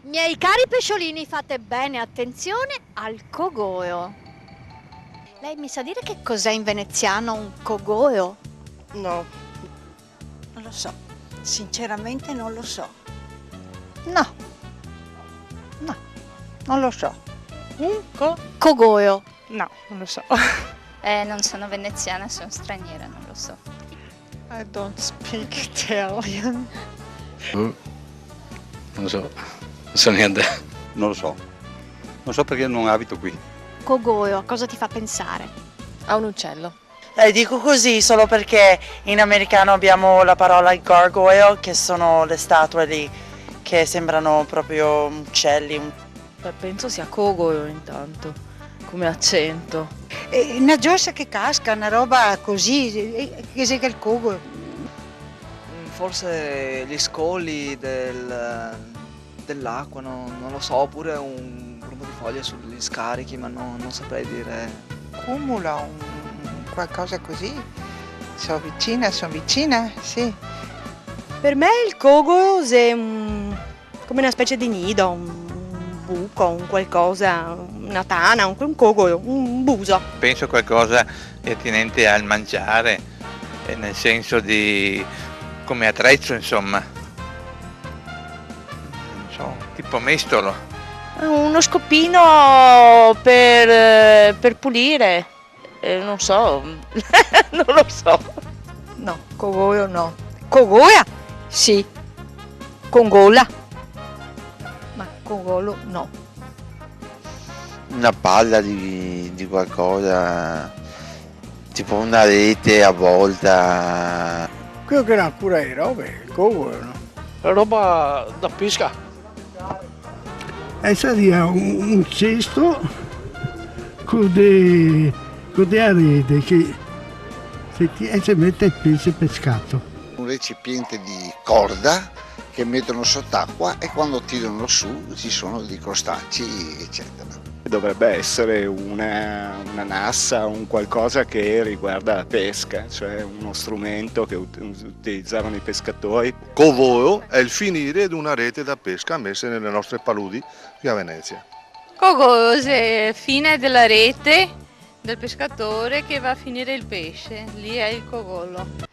Miei cari pesciolini, fate bene attenzione al cogoeo. Lei mi sa dire che cos'è in veneziano un cogoeo? No, non lo so. Sinceramente non lo so. No, no, non lo so. Cogoeo. No, non lo so. Non sono veneziana, sono straniera, non lo so. I don't speak Italian. Non so niente. Non lo so. Non so perché non abito qui. Cogoeo, a cosa ti fa pensare? A un uccello. Dico così solo perché in americano abbiamo la parola gargoyle, che sono le statue lì che sembrano proprio uccelli. Penso sia cogoio intanto, come accento. Una giostra che casca, una roba così, che sia che il cogo. Forse gli scogli dell'acqua, non lo so, oppure un gruppo di foglie sugli scarichi, ma non saprei dire. Cumulo, qualcosa così. Sono vicina, sì. Per me il cogo è come una specie di nido, un buco, un qualcosa, una tana, un cogo, un buso. Penso qualcosa attinente al mangiare, nel senso di come attrezzo, insomma. Non so, tipo mestolo. Uno scopino per pulire. Non so, non lo so. No, cogoio no. Cogoia? Sì. Congola. Ma cogolo no. Una palla di qualcosa, tipo una rete avvolta. Quello che era pure le robe, il cogo, no? La roba da pesca. Sarebbe un cesto con delle arete che si mette il pesce pescato. Un recipiente di corda che mettono sott'acqua e quando tirano su ci sono dei crostacei, eccetera. Dovrebbe essere una nassa, un qualcosa che riguarda la pesca, cioè uno strumento che utilizzavano i pescatori. Cogoeo è il finire di una rete da pesca messa nelle nostre paludi qui a Venezia. Cogoeo è fine della rete del pescatore che va a finire il pesce, lì è il cogollo.